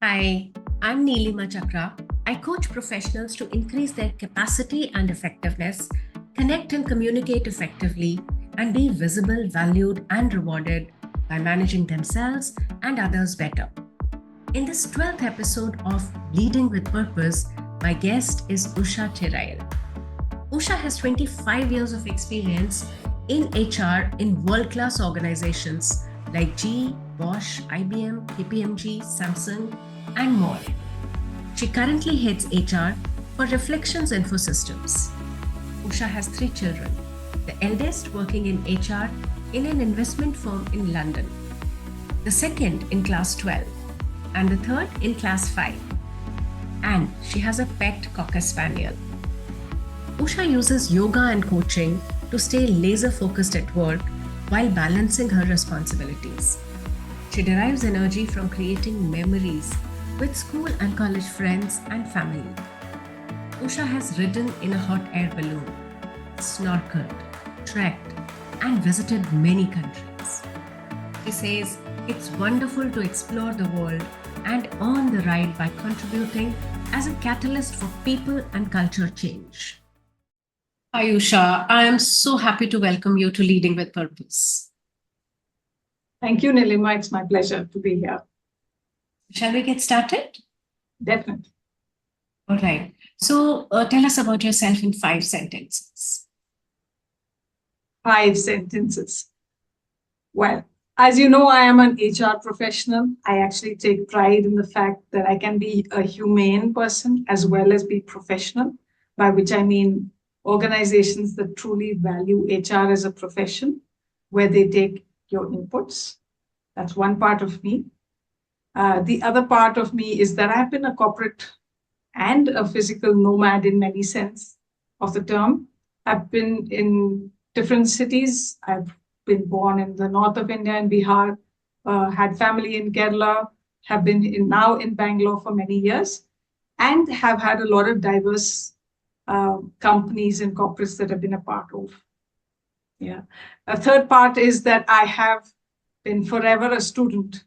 Hi, I'm Neelima Chakra. I coach professionals to increase their capacity and effectiveness, connect and communicate effectively, and be visible, valued, and rewarded by managing themselves and others better. In this 12th episode of Leading with Purpose, my guest is Usha Chirayil. Usha has 25 years of experience in HR in world-class organizations like GE, Bosch, IBM, KPMG, Samsung, and more. She currently heads HR for Reflections Infosystems. Usha has 3 children, the eldest working in HR in an investment firm in London, the second in class 12, and the third in class 5. And she has a pet Cocker Spaniel. Usha uses yoga and coaching to stay laser focused at work while balancing her responsibilities. She derives energy from creating memories with school and college friends and family. Usha has ridden in a hot air balloon, snorkeled, trekked, and visited many countries. She says it's wonderful to explore the world and earn the ride by contributing as a catalyst for people and culture change. Hi, Usha. I am so happy to welcome you to Leading with Purpose. Thank you, Neelima. It's my pleasure to be here. Shall we get started? Definitely. All right. So tell us about yourself in 5 sentences. 5 sentences. Well, as you know, I am an HR professional. I actually take pride in the fact that I can be a humane person as well as be professional, by which I mean organizations that truly value HR as a profession, where they take your inputs. That's one part of me. The other part of me is that I've been a corporate and a physical nomad in many sense of the term. I've been in different cities. I've been born in the north of India in Bihar, had family in Kerala, have been now in Bangalore for many years, and have had a lot of diverse companies and corporates that I've been a part of. Yeah. A third part is that I have been forever a student,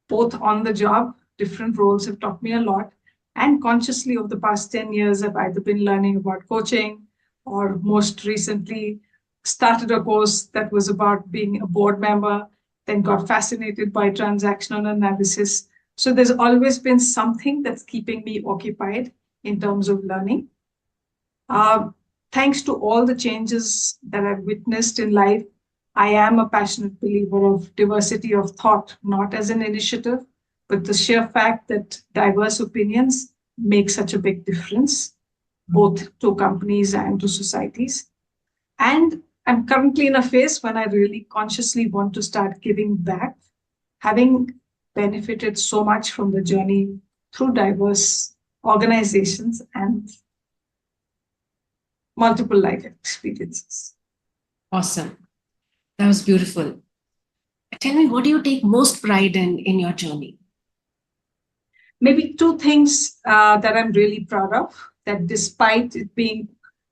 both on the job, different roles have taught me a lot, and consciously over the past 10 years, I've either been learning about coaching or most recently started a course that was about being a board member, then got fascinated by transactional analysis. So there's always been something that's keeping me occupied in terms of learning. Thanks to all the changes that I've witnessed in life, I am a passionate believer of diversity of thought, not as an initiative, but the sheer fact that diverse opinions make such a big difference, both to companies and to societies. And I'm currently in a phase when I really consciously want to start giving back, having benefited so much from the journey through diverse organizations and multiple life experiences. Awesome. That was beautiful. Tell me, what do you take most pride in your journey? Maybe 2 things that I'm really proud of, that despite it being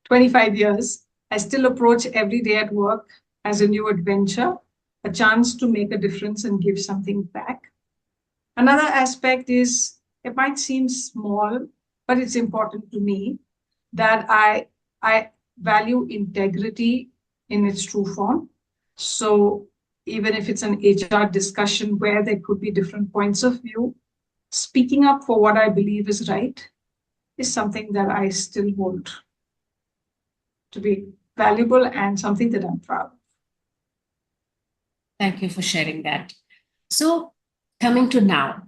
25 years, I still approach every day at work as a new adventure, a chance to make a difference and give something back. Another aspect is, it might seem small, but it's important to me, that I value integrity in its true form. So even if it's an HR discussion where there could be different points of view, speaking up for what I believe is right is something that I still hold to be valuable and something that I'm proud of. Thank you for sharing that. So coming to now.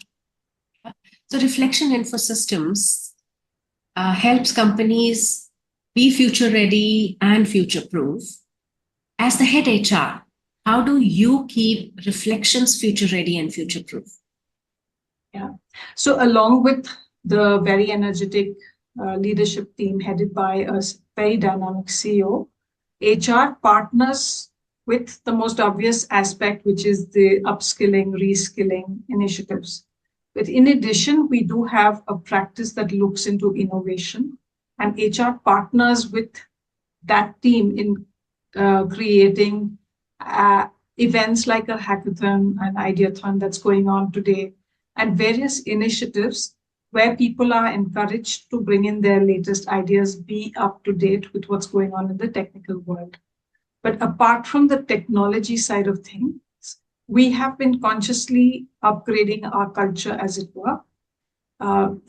So Reflection Infosystems helps companies be future ready and future proof. As the head HR, how do you keep Reflections future ready and future proof? Yeah. So along with the very energetic leadership team headed by a very dynamic CEO, HR partners with the most obvious aspect, which is the upskilling, reskilling initiatives. But in addition, we do have a practice that looks into innovation, and HR partners with that team in creating events like a hackathon, an ideathon that's going on today, and various initiatives where people are encouraged to bring in their latest ideas, be up to date with what's going on in the technical world. But apart from the technology side of things, we have been consciously upgrading our culture, as it were,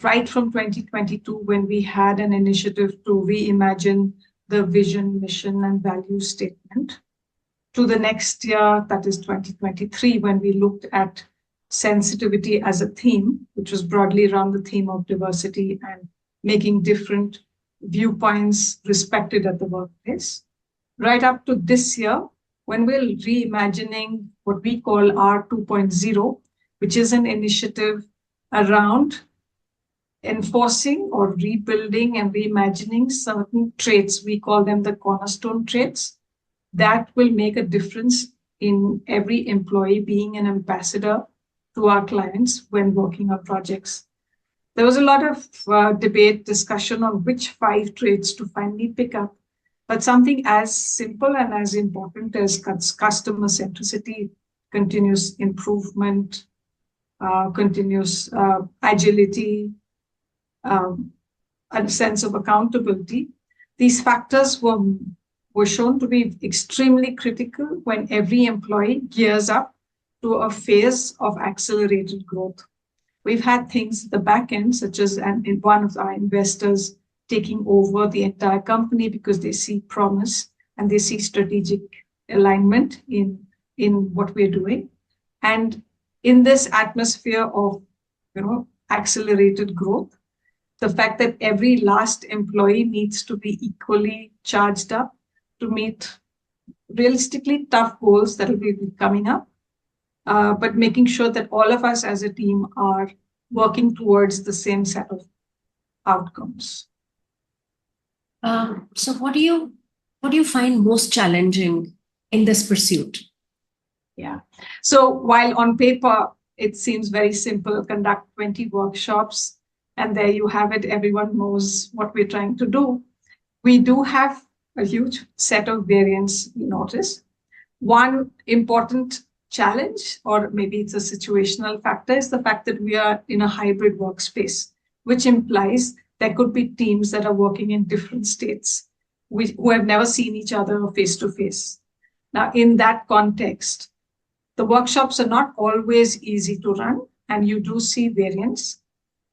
right from 2022, when we had an initiative to reimagine the vision, mission, and value statement, to the next year, that is 2023, when we looked at sensitivity as a theme, which was broadly around the theme of diversity and making different viewpoints respected at the workplace, right up to this year, when we're reimagining what we call R 2.0, which is an initiative around enforcing or rebuilding and reimagining certain traits. We call them the cornerstone traits that will make a difference in every employee being an ambassador to our clients when working on projects. There was a lot of debate, discussion on which 5 traits to finally pick up, but something as simple and as important as customer centricity, continuous improvement, continuous agility, a sense of accountability. These factors were shown to be extremely critical when every employee gears up to a phase of accelerated growth. We've had things at the back end, such as one of our investors taking over the entire company because they see promise and they see strategic alignment in what we're doing. And in this atmosphere of accelerated growth, the fact that every last employee needs to be equally charged up to meet realistically tough goals that will be coming up, but making sure that all of us as a team are working towards the same set of outcomes. So what do you find most challenging in this pursuit? Yeah. So while on paper it seems very simple, conduct 20 workshops, and there you have it, everyone knows what we're trying to do. We do have a huge set of variants, we notice. One important challenge, or maybe it's a situational factor, is the fact that we are in a hybrid workspace, which implies there could be teams that are working in different states who have never seen each other face to face. Now, in that context, the workshops are not always easy to run, and you do see variance.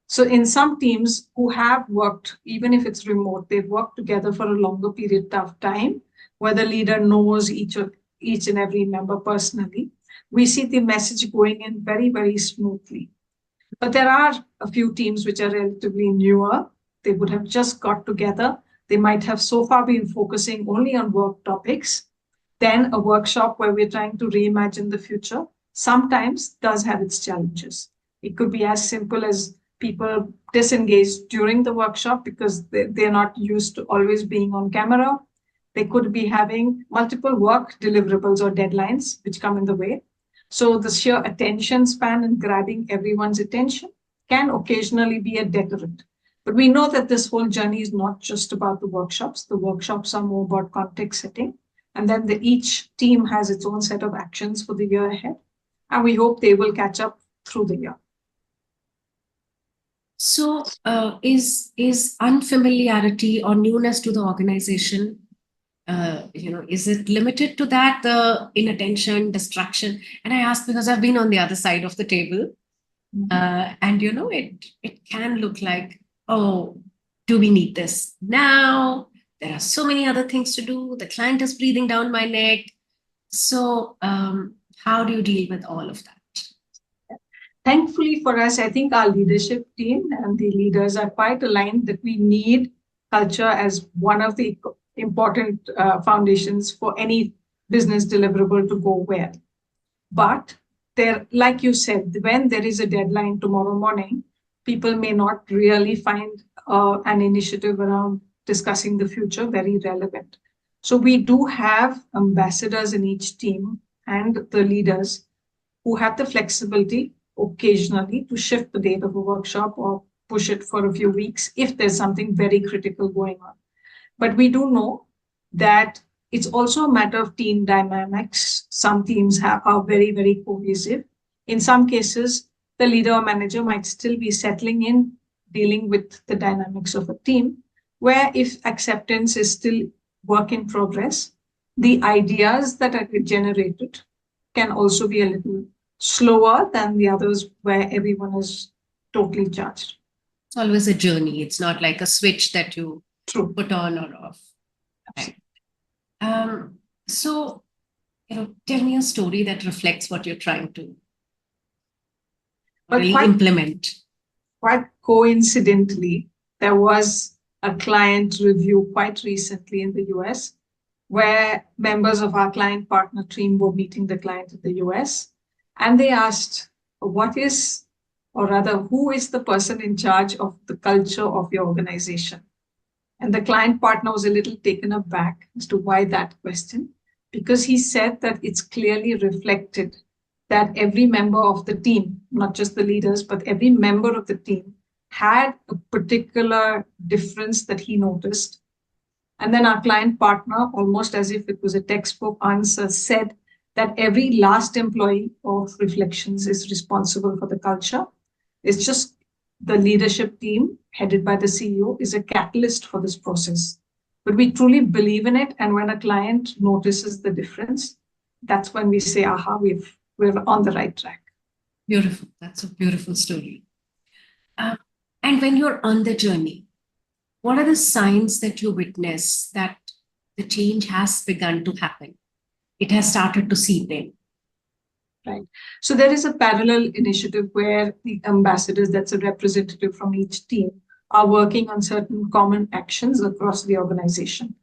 So in some teams who have worked, even if it's remote, they've worked together for a longer period of time, where the leader knows each and every member personally, we see the message going in very, very smoothly. But there are a few teams which are relatively newer. They would have just got together. They might have so far been focusing only on work topics. Then a workshop where we're trying to reimagine the future sometimes does have its challenges. It could be as simple as people disengage during the workshop because they're not used to always being on camera. They could be having multiple work deliverables or deadlines which come in the way. So the sheer attention span and grabbing everyone's attention can occasionally be a deterrent. But we know that this whole journey is not just about the workshops. The workshops are more about context setting. And then each team has its own set of actions for the year ahead. And we hope they will catch up through the year. So is unfamiliarity or newness to the organization, is it limited to that, the inattention, distraction? And I ask because I've been on the other side of the table. And it can look like, oh, do we need this now? There are so many other things to do. The client is breathing down my neck. So how do you deal with all of that? Thankfully for us, I think our leadership team and the leaders are quite aligned that we need culture as one of the important foundations for any business deliverable to go well. But there, like you said, when there is a deadline tomorrow morning, people may not really find an initiative around discussing the future very relevant. So we do have ambassadors in each team and the leaders who have the flexibility occasionally to shift the date of a workshop or push it for a few weeks if there's something very critical going on. But we do know that it's also a matter of team dynamics. Some teams are very, very cohesive. In some cases, the leader or manager might still be settling in, dealing with the dynamics of a team, where if acceptance is still work in progress, the ideas that are generated can also be a little slower than the others where everyone is totally charged. It's always a journey. It's not like a switch that you True. put on or off. Right. So, tell me a story that reflects what you're trying to But really implement. Quite coincidentally, there was a client review quite recently in the US where members of our client partner team were meeting the client in the US, and they asked, what is, or rather, who is the person in charge of the culture of your organization? And the client partner was a little taken aback as to why that question, because he said that it's clearly reflected that every member of the team, not just the leaders, but every member of the team had a particular difference that he noticed. And then our client partner, almost as if it was a textbook answer, said that every last employee of Reflections is responsible for the culture. It's just the leadership team, headed by the CEO, is a catalyst for this process. But we truly believe in it. And when a client notices the difference, that's when we say, aha, we're on the right track. Beautiful. That's a beautiful story. And when you're on the journey, what are the signs that you witness that the change has begun to happen? It has started to seep in. Right. So there is a parallel initiative where the ambassadors, that's a representative from each team, are working on certain common actions across the organization.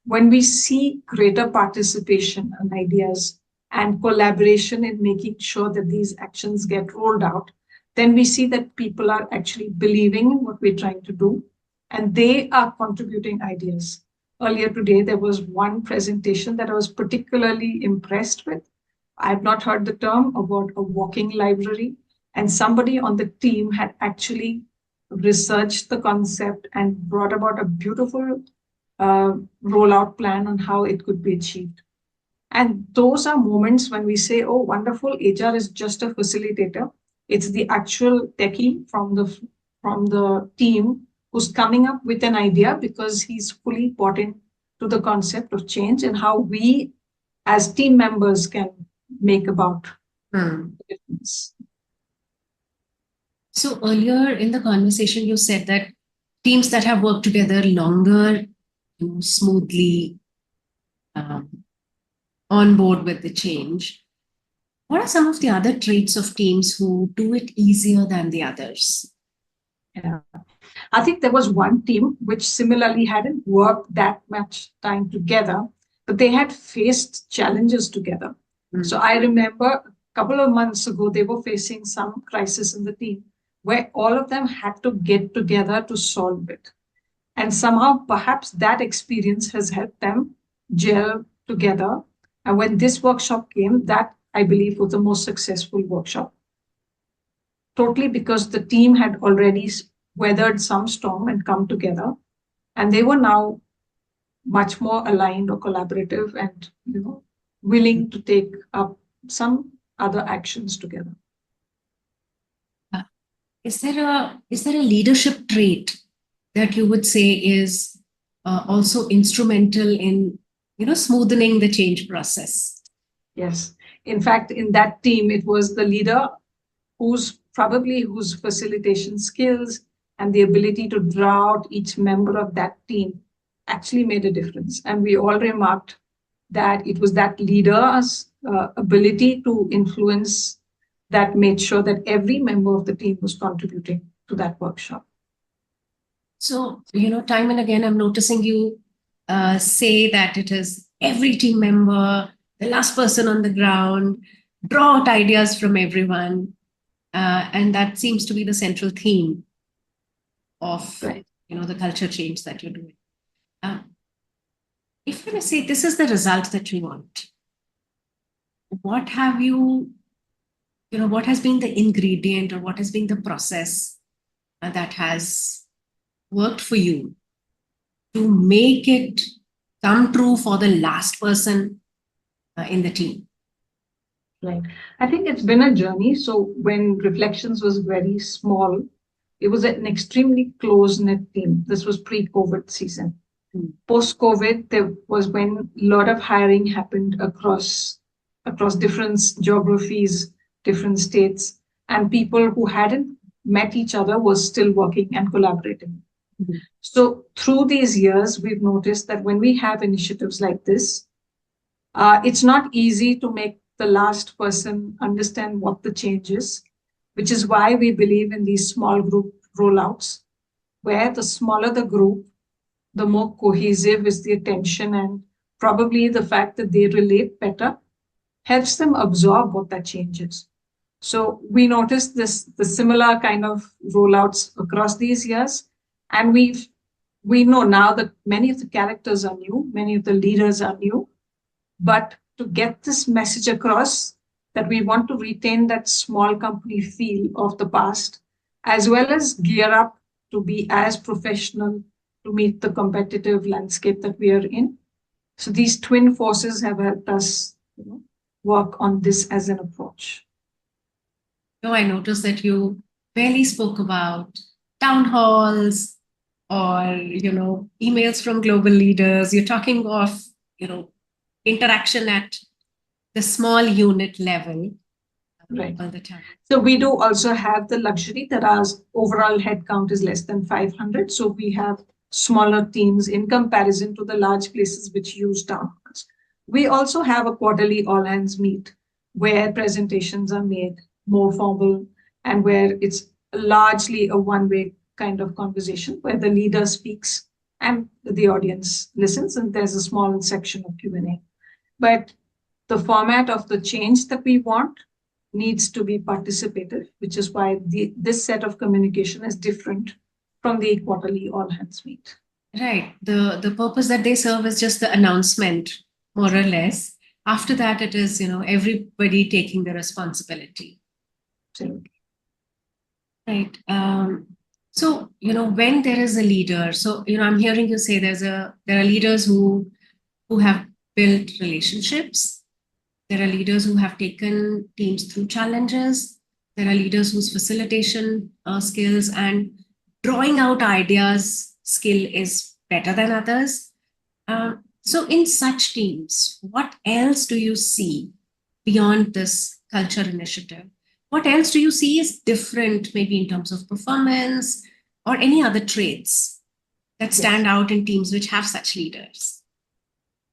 When we see greater participation and ideas and collaboration in making sure that these actions get rolled out, then we see that people are actually believing in what we're trying to do, and they are contributing ideas. Earlier today, there was one presentation that I was particularly impressed with. I had not heard the term about a walking library, and somebody on the team had actually researched the concept and brought about a beautiful rollout plan on how it could be achieved. And those are moments when we say, oh, wonderful, HR is just a facilitator. It's the actual techie from the team who's coming up with an idea because he's fully bought into the concept of change and how we as team members can make about the difference. So earlier in the conversation, you said that teams that have worked together longer smoothly on board with the change. What are some of the other traits of teams who do it easier than the others? Yeah. I think there was one team which similarly hadn't worked that much time together, but they had faced challenges together. So I remember a couple of months ago, they were facing some crisis in the team where all of them had to get together to solve it. And somehow, perhaps that experience has helped them gel together. And when this workshop came, that I believe was the most successful workshop. Totally because the team had already weathered some storm and come together. And they were now much more aligned or collaborative and willing to take up some other actions together. Is there a leadership trait that you would say is also instrumental in smoothening the change process? Yes. In fact, in that team, it was the leader whose facilitation skills and the ability to draw out each member of that team actually made a difference. And we all remarked that it was that leader's ability to influence that made sure that every member of the team was contributing to that workshop. So, time and again, I'm noticing you say that it is every team member, the last person on the ground, draw out ideas from everyone. And that seems to be the central theme of, the culture change that you're doing. If you say this is the result that we want, what have you, what has been the ingredient or what has been the process that has worked for you to make it come true for the last person in the team? Right. I think it's been a journey. So when Reflections was very small, it was an extremely close-knit team. This was pre-COVID season. Post-COVID, there was when a lot of hiring happened across different geographies, different states, and people who hadn't met each other were still working and collaborating. So through these years, we've noticed that when we have initiatives like this, it's not easy to make the last person understand what the change is, which is why we believe in these small group rollouts, where the smaller the group, the more cohesive is the attention, and probably the fact that they relate better helps them absorb what that change is. So we noticed the similar kind of rollouts across these years, and we know now that many of the characters are new, many of the leaders are new, but to get this message across that we want to retain that small company feel of the past, as well as gear up to be as professional to meet the competitive landscape that we are in. So these twin forces have helped us, work on this as an approach. No, I noticed that you barely spoke about town halls or, emails from global leaders. You're talking of, interaction at the small unit level Right. all the time. So we do also have the luxury that our overall headcount is less than 500. So we have smaller teams in comparison to the large places which use town halls. We also have a quarterly all hands meet where presentations are made more formal and where it's largely a one-way kind of conversation where the leader speaks and the audience listens, and there's a small section of Q&A. But the format of the change that we want needs to be participative, which is why this set of communication is different from the quarterly all hands meet. Right. The purpose that they serve is just the announcement, more or less. After that, it is, everybody taking the responsibility. Absolutely. Right. So, when there is a leader, so, I'm hearing you say there are leaders who have built relationships. There are leaders who have taken teams through challenges. There are leaders whose facilitation skills and drawing out ideas skill is better than others. So in such teams, what else do you see beyond this culture initiative? What else do you see is different, maybe in terms of performance or any other traits that stand out in teams which have such leaders?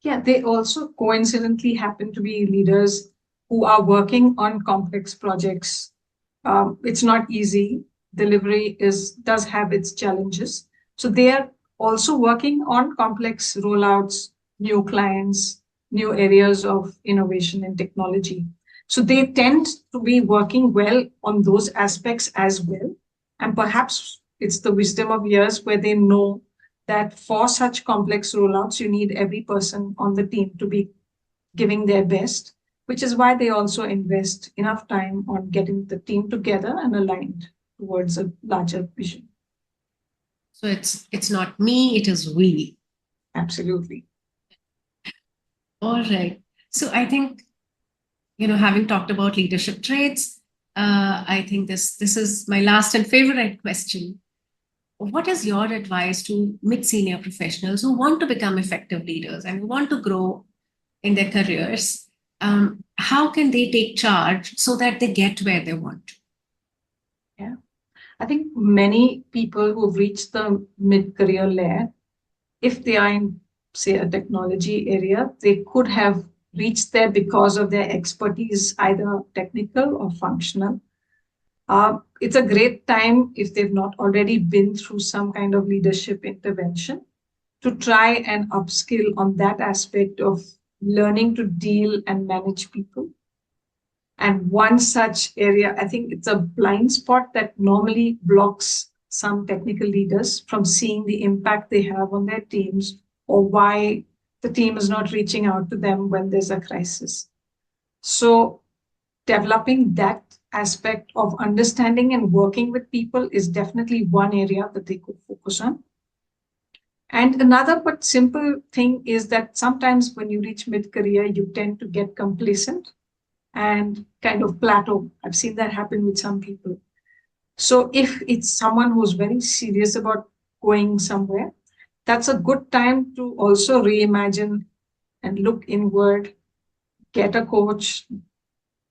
Yeah, they also coincidentally happen to be leaders who are working on complex projects. It's not easy. Delivery does have its challenges. So they are also working on complex rollouts, new clients, new areas of innovation and technology. So they tend to be working well on those aspects as well. And perhaps it's the wisdom of years where they know that for such complex rollouts, you need every person on the team to be giving their best, which is why they also invest enough time on getting the team together and aligned towards a larger vision. So it's not me, it is we. Absolutely. All right. So I think, having talked about leadership traits, I think this is my last and favorite question. What is your advice to mid-senior professionals who want to become effective leaders and who want to grow in their careers? How can they take charge so that they get where they want to? Yeah. I think many people who've reached the mid-career layer, if they are in, say, a technology area, they could have reached there because of their expertise, either technical or functional. It's a great time, if they've not already been through some kind of leadership intervention, to try and upskill on that aspect of learning to deal and manage people. And one such area, I think it's a blind spot that normally blocks some technical leaders from seeing the impact they have on their teams or why the team is not reaching out to them when there's a crisis. So developing that aspect of understanding and working with people is definitely one area that they could focus on. And another but simple thing is that sometimes when you reach mid-career, you tend to get complacent and kind of plateau. I've seen that happen with some people. So if it's someone who's very serious about going somewhere, that's a good time to also reimagine and look inward, get a coach,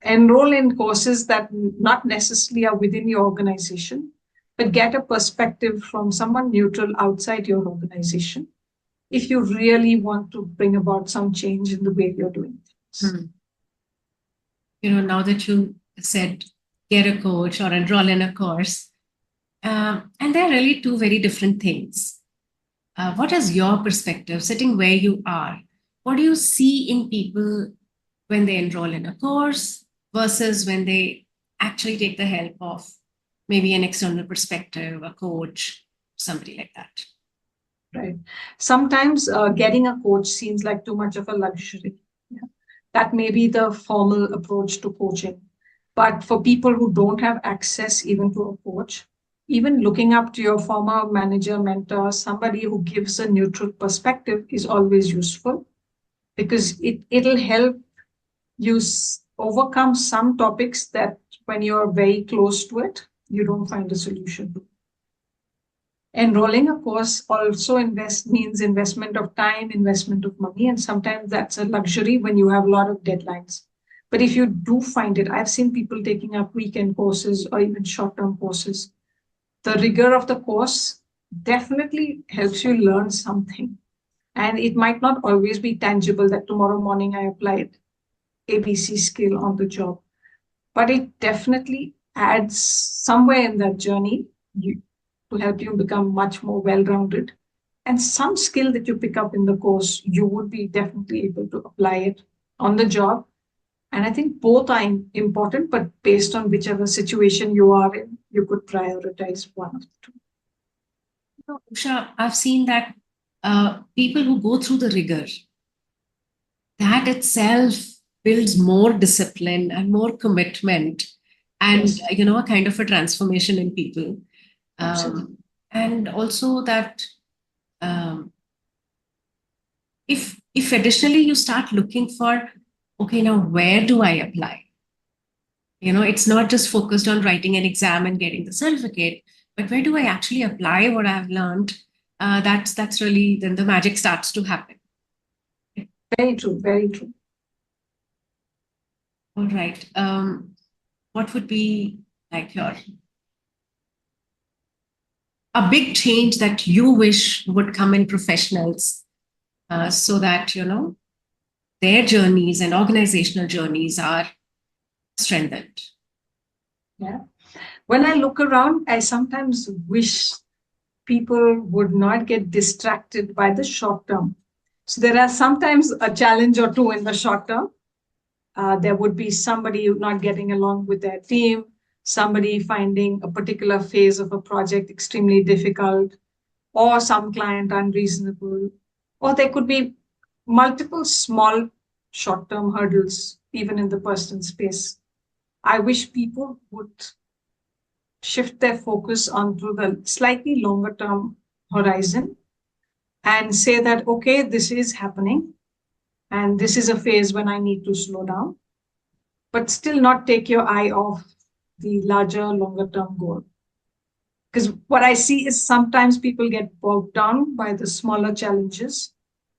enroll in courses that not necessarily are within your organization, but get a perspective from someone neutral outside your organization if you really want to bring about some change in the way you're doing things. Now that you said get a coach or enroll in a course, and they're really two very different things. What is your perspective, sitting where you are? What do you see in people when they enroll in a course versus when they actually take the help of maybe an external perspective, a coach, somebody like that? Right. Sometimes getting a coach seems like too much of a luxury. Yeah. That may be the formal approach to coaching. But for people who don't have access even to a coach, even looking up to your former manager, mentor, somebody who gives a neutral perspective is always useful because it'll help you overcome some topics that when you're very close to it, you don't find a solution to. Enrolling a course also means investment of time, investment of money, and sometimes that's a luxury when you have a lot of deadlines. But if you do find it, I've seen people taking up weekend courses or even short-term courses. The rigor of the course definitely helps you learn something. And it might not always be tangible that tomorrow morning I applied ABC skill on the job, but it definitely adds somewhere in that journey to help you become much more well-rounded. And some skill that you pick up in the course, you would be definitely able to apply it on the job. And I think both are important, but based on whichever situation you are in, you could prioritize one of the two. Usha, I've seen that people who go through the rigor, that itself builds more discipline and more commitment and, yes, a kind of a transformation in people. And also that if additionally you start looking for, okay, now where do I apply? It's not just focused on writing an exam and getting the certificate, but where do I actually apply what I've learned? That's really, then the magic starts to happen. Very true, very true. All right. What would be like a big change that you wish would come in professionals so that, their journeys and organizational journeys are strengthened? Yeah. When I look around, I sometimes wish people would not get distracted by the short term. So there are sometimes a challenge or two in the short term. There would be somebody not getting along with their team, somebody finding a particular phase of a project extremely difficult, or some client unreasonable, or there could be multiple small short-term hurdles, even in the personal space. I wish people would shift their focus onto the slightly longer term horizon and say that, okay, this is happening and this is a phase when I need to slow down, but still not take your eye off the larger, longer term goal. Because what I see is sometimes people get bogged down by the smaller challenges,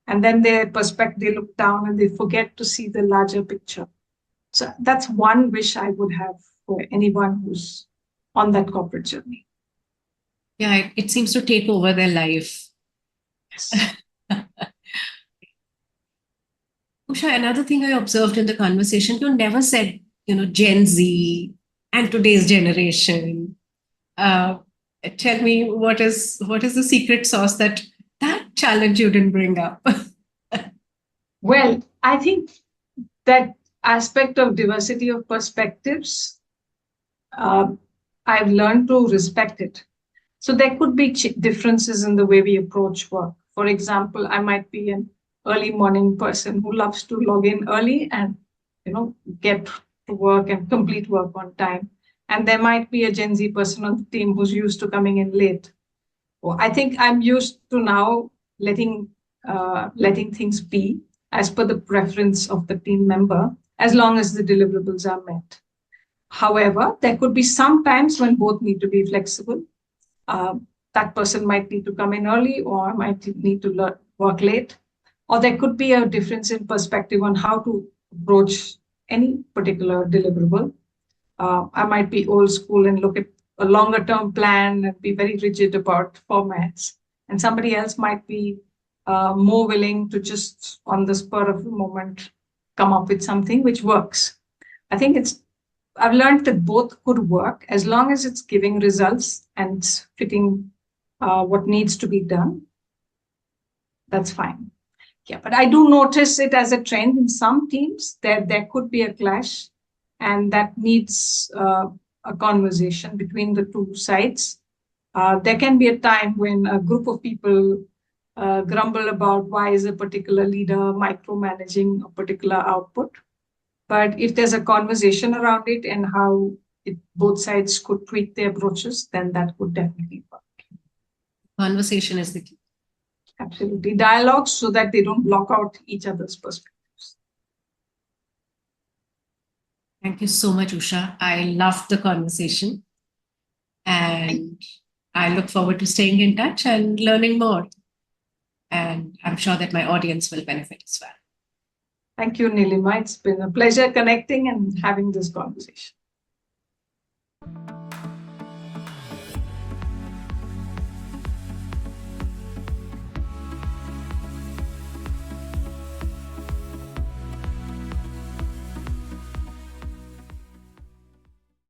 and then their perspective, they look down and they forget to see the larger picture. So that's one wish I would have for anyone who's on that corporate journey. Yeah, it seems to take over their life. Yes. Usha, another thing I observed in the conversation, you never said, Gen Z and today's generation. Tell me what is the secret sauce that challenge you didn't bring up? Well, I think that aspect of diversity of perspectives, I've learned to respect it. So there could be differences in the way we approach work. For example, I might be an early morning person who loves to log in early and get to work and complete work on time. And there might be a Gen Z person on the team who's used to coming in late. Well, I think I'm used to now letting things be as per the preference of the team member. as long as the deliverables are met. However, there could be some times when both need to be flexible. That person might need to come in early or might need to work late. Or there could be a difference in perspective on how to approach any particular deliverable. I might be old school and look at a longer term plan and be very rigid about formats. And somebody else might be more willing to just on the spur of the moment come up with something which works. I think I've learned that both could work as long as it's giving results and fitting what needs to be done. That's fine. Yeah, but I do notice it as a trend in some teams that there could be a clash, and that needs a conversation between the two sides. There can be a time when a group of people grumble about why is a particular leader micromanaging a particular output. But if there's a conversation around it and how both sides could tweak their approaches, then that would definitely work. Conversation is the key. Absolutely. Dialogue so that they don't block out each other's perspectives. Thank you so much, Usha. I loved the conversation. And I look forward to staying in touch and learning more. And I'm sure that my audience will benefit as well. Thank you, Neelima. It's been a pleasure connecting and having this conversation.